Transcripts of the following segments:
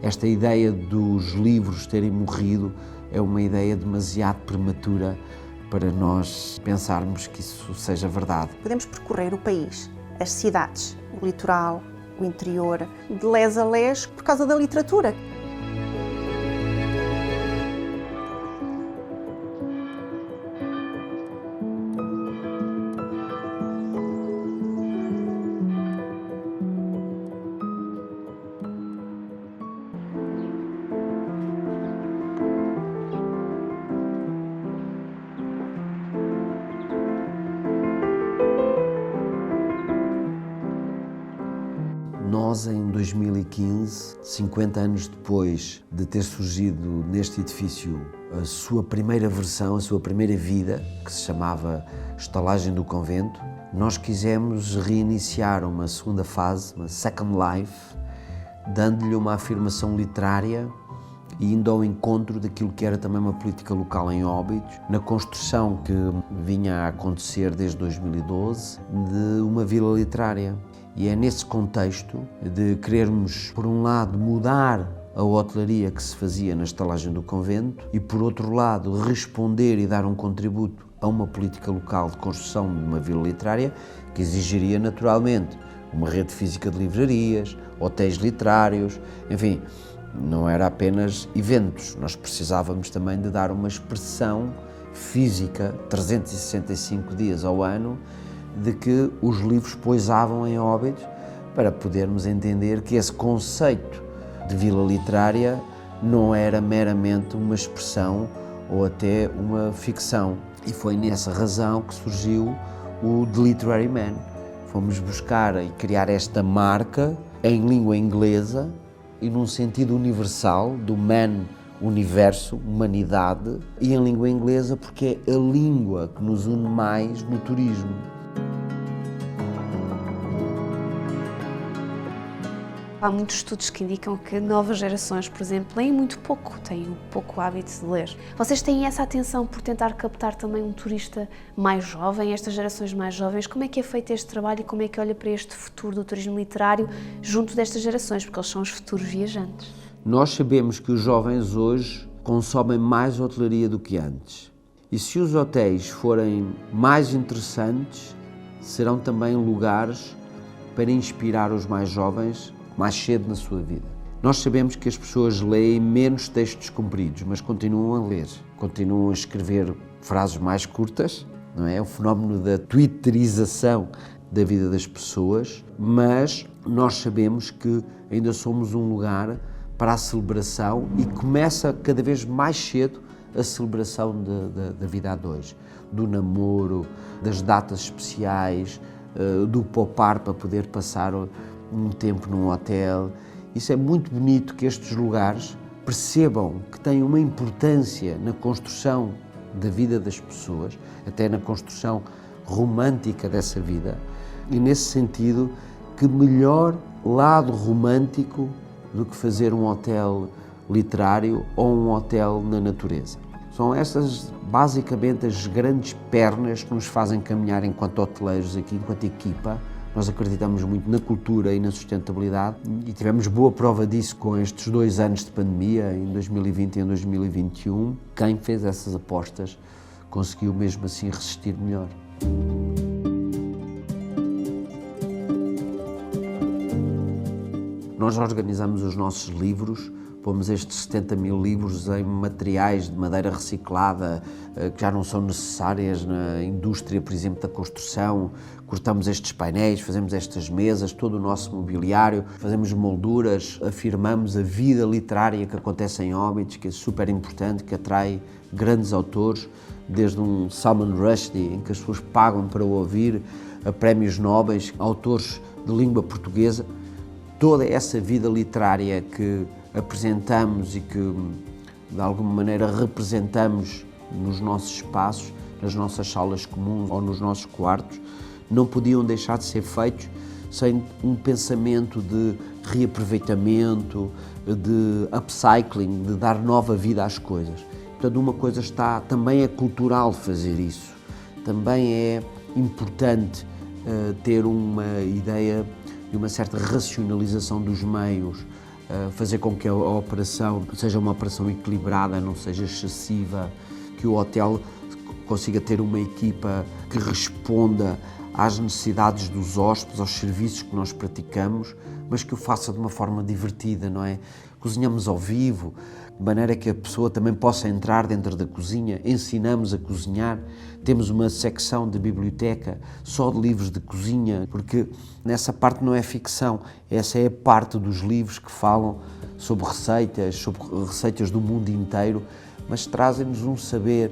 Esta ideia dos livros terem morrido é uma ideia demasiado prematura para nós pensarmos que isso seja verdade. Podemos percorrer o país, as cidades, o litoral, o interior, de les a les, por causa da literatura. Nós, em 2015, 50 anos depois de ter surgido neste edifício a sua primeira versão, a sua primeira vida, que se chamava Estalagem do Convento, nós quisemos reiniciar uma segunda fase, uma second life, dando-lhe uma afirmação literária e indo ao encontro daquilo que era também uma política local em Óbidos, na construção que vinha a acontecer desde 2012 de uma vila literária. E é nesse contexto de querermos, por um lado, mudar a hotelaria que se fazia na estalagem do convento e, por outro lado, responder e dar um contributo a uma política local de construção de uma vila literária que exigiria, naturalmente, uma rede física de livrarias, hotéis literários, enfim, não era apenas eventos, nós precisávamos também de dar uma expressão física, 365 dias ao ano, de que os livros poisavam em Óbidos, para podermos entender que esse conceito de vila literária não era meramente uma expressão ou até uma ficção. E foi nessa razão que surgiu o The Literary Man. Fomos buscar e criar esta marca em língua inglesa e num sentido universal, do man, universo, humanidade, e em língua inglesa porque é a língua que nos une mais no turismo. Há muitos estudos que indicam que novas gerações, por exemplo, leem muito pouco, têm um pouco hábito de ler. Vocês têm essa atenção por tentar captar também um turista mais jovem, estas gerações mais jovens? Como é que é feito este trabalho e como é que olha para este futuro do turismo literário junto destas gerações? Porque eles são os futuros viajantes. Nós sabemos que os jovens hoje consomem mais hotelaria do que antes. E se os hotéis forem mais interessantes, serão também lugares para inspirar os mais jovens mais cedo na sua vida. Nós sabemos que as pessoas leem menos textos compridos, mas continuam a ler, continuam a escrever frases mais curtas, não é? O fenómeno da twitterização da vida das pessoas, mas nós sabemos que ainda somos um lugar para a celebração e começa cada vez mais cedo a celebração da vida a dois, do namoro, das datas especiais, do poupar para poder passar um tempo num hotel. Isso é muito bonito que estes lugares percebam que têm uma importância na construção da vida das pessoas, até na construção romântica dessa vida, e nesse sentido, que melhor lado romântico do que fazer um hotel literário ou um hotel na natureza. São essas, basicamente, as grandes pernas que nos fazem caminhar enquanto hoteleiros aqui, enquanto equipa. Nós acreditamos muito na cultura e na sustentabilidade e tivemos boa prova disso com estes 2 anos de pandemia, em 2020 e em 2021. Quem fez essas apostas conseguiu mesmo assim resistir melhor. Nós organizamos os nossos livros, pomos estes 70 mil livros em materiais de madeira reciclada que já não são necessárias na indústria, por exemplo, da construção. Cortamos estes painéis, fazemos estas mesas, todo o nosso mobiliário, fazemos molduras, afirmamos a vida literária que acontece em Óbidos, que é super importante, que atrai grandes autores, desde um Salman Rushdie, em que as pessoas pagam para o ouvir, a prémios nobres, autores de língua portuguesa. Toda essa vida literária que apresentamos e que, de alguma maneira, representamos nos nossos espaços, nas nossas salas comuns ou nos nossos quartos, não podiam deixar de ser feitos sem um pensamento de reaproveitamento, de upcycling, de dar nova vida às coisas. Portanto, uma coisa está, também é cultural fazer isso, também é importante ter uma ideia de uma certa racionalização dos meios fazer com que a operação seja uma operação equilibrada, não seja excessiva, que o hotel consiga ter uma equipa que responda às necessidades dos hóspedes, aos serviços que nós praticamos, mas que o faça de uma forma divertida, não é? Cozinhamos ao vivo, de maneira que a pessoa também possa entrar dentro da cozinha, ensinamos a cozinhar, temos uma secção de biblioteca só de livros de cozinha, porque nessa parte não é ficção, essa é a parte dos livros que falam sobre receitas do mundo inteiro, mas trazem-nos um saber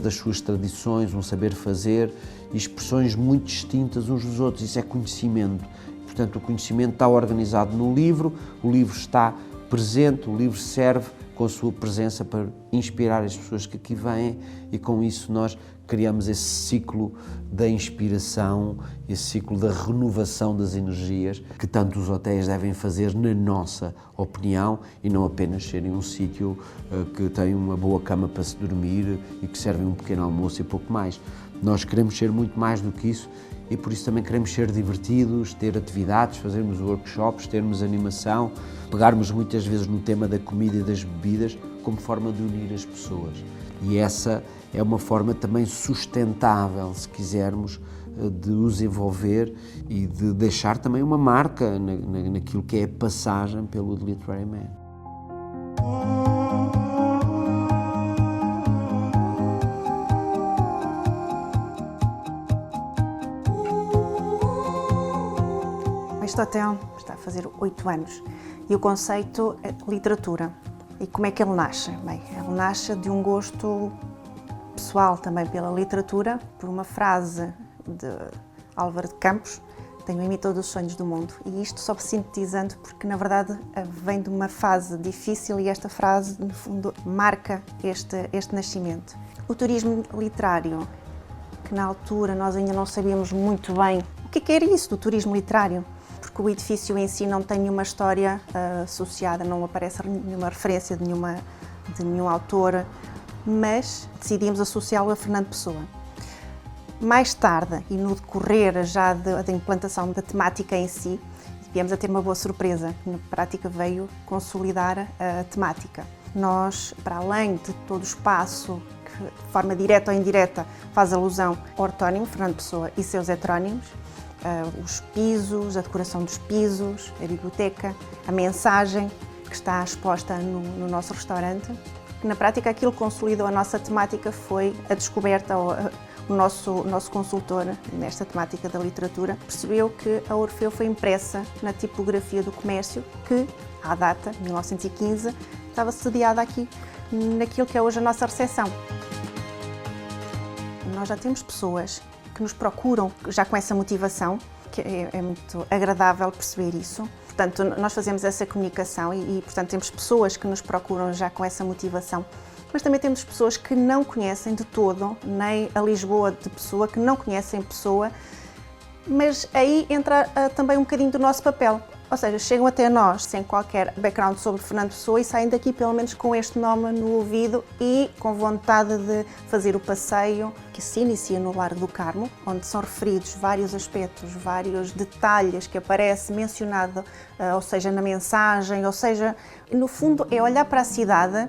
das suas tradições, um saber fazer e expressões muito distintas uns dos outros. Isso é conhecimento. Portanto, o conhecimento está organizado no livro, o livro está presente, o livro serve com a sua presença para inspirar as pessoas que aqui vêm e com isso nós criamos esse ciclo da inspiração, esse ciclo da renovação das energias que tanto os hotéis devem fazer, na nossa opinião, e não apenas serem um sítio que tem uma boa cama para se dormir e que serve um pequeno almoço e pouco mais. Nós queremos ser muito mais do que isso e por isso também queremos ser divertidos, ter atividades, fazermos workshops, termos animação, pegarmos muitas vezes no tema da comida e das bebidas como forma de unir as pessoas. E essa é uma forma também sustentável, se quisermos, de os envolver e de deixar também uma marca naquilo que é a passagem pelo The Literary Man. Este hotel está a fazer 8 anos e o conceito é literatura. E como é que ele nasce? Bem, ele nasce de um gosto pessoal também pela literatura, por uma frase de Álvaro de Campos, tenho em mim todos os sonhos do mundo. E isto só sintetizando porque, na verdade, vem de uma fase difícil e esta frase, no fundo, marca este nascimento. O turismo literário, que na altura nós ainda não sabíamos muito bem o que era isso do turismo literário, porque o edifício em si não tem nenhuma história associada, não aparece nenhuma referência de nenhum autor, mas decidimos associá-lo a Fernando Pessoa. Mais tarde, e no decorrer já da implantação da temática em si, viemos a ter uma boa surpresa, que na prática veio consolidar a temática. Nós, para além de todo o espaço que, de forma direta ou indireta, faz alusão ao ortónimo Fernando Pessoa e seus heterónimos, os pisos, a decoração dos pisos, a biblioteca, a mensagem que está exposta no nosso restaurante. Na prática, aquilo que consolidou a nossa temática foi a descoberta, o nosso consultor nesta temática da literatura percebeu que a Orfeu foi impressa na tipografia do comércio que, à data, 1915, estava sediada aqui naquilo que é hoje a nossa recepção. Nós já temos pessoas que nos procuram já com essa motivação, que é muito agradável perceber isso. Portanto, nós fazemos essa comunicação e, portanto, temos pessoas que nos procuram já com essa motivação, mas também temos pessoas que não conhecem de todo, nem a Lisboa de Pessoa, que não conhecem Pessoa, mas aí entra também um bocadinho do nosso papel. Ou seja, chegam até nós sem qualquer background sobre Fernando Pessoa e saem daqui pelo menos com este nome no ouvido e com vontade de fazer o passeio que se inicia no Largo do Carmo, onde são referidos vários aspectos, vários detalhes que aparece mencionado, ou seja, na mensagem, ou seja, no fundo é olhar para a cidade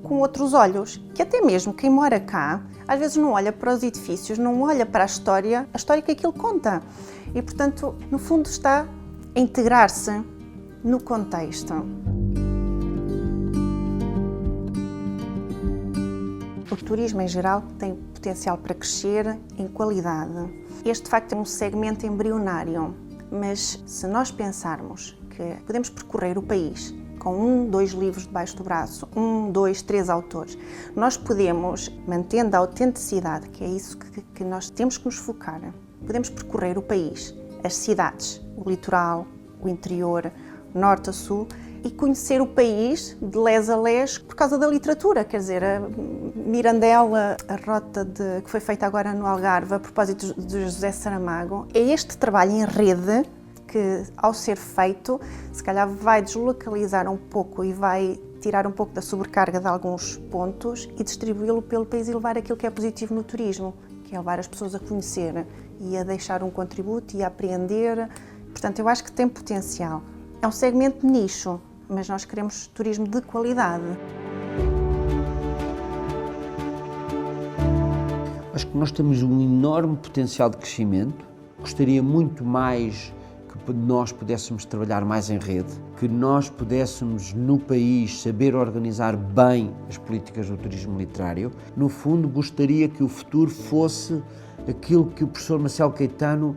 com outros olhos, que até mesmo quem mora cá, às vezes não olha para os edifícios, não olha para a história que aquilo conta. E, portanto, no fundo está a integrar-se no contexto. O turismo em geral tem potencial para crescer em qualidade. Este, de facto, é um segmento embrionário, mas se nós pensarmos que podemos percorrer o país com 1, 2 livros debaixo do braço, 1, 2, 3 autores, nós podemos, mantendo a autenticidade, que é isso que nós temos que nos focar, podemos percorrer o país, as cidades, o litoral, o interior, norte a sul, e conhecer o país de les a les por causa da literatura, quer dizer, a Mirandela, a rota que foi feita agora no Algarve a propósito de José Saramago, é este trabalho em rede que, ao ser feito, se calhar vai deslocalizar um pouco e vai tirar um pouco da sobrecarga de alguns pontos e distribuí-lo pelo país e levar aquilo que é positivo no turismo, que é levar as pessoas a conhecer e a deixar um contributo e a apreender. Portanto, eu acho que tem potencial. É um segmento de nicho, mas nós queremos turismo de qualidade. Acho que nós temos um enorme potencial de crescimento. Gostaria muito mais que nós pudéssemos trabalhar mais em rede, que nós pudéssemos no país saber organizar bem as políticas do turismo literário. No fundo, gostaria que o futuro fosse aquilo que o professor Marcelo Caetano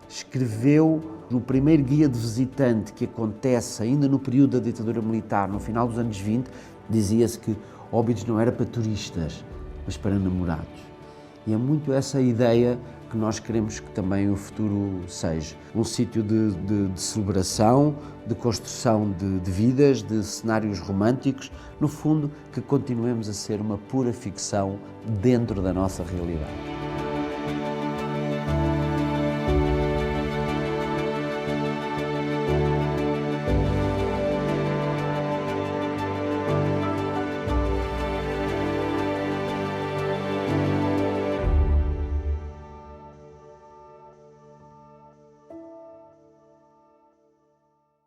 escreveu no primeiro guia de visitante, que acontece ainda no período da ditadura militar, no final dos anos 20, dizia-se que Óbidos não era para turistas, mas para namorados. E é muito essa ideia que nós queremos que também o futuro seja. Um sítio de celebração, de construção de vidas, de cenários românticos, no fundo, que continuemos a ser uma pura ficção dentro da nossa realidade.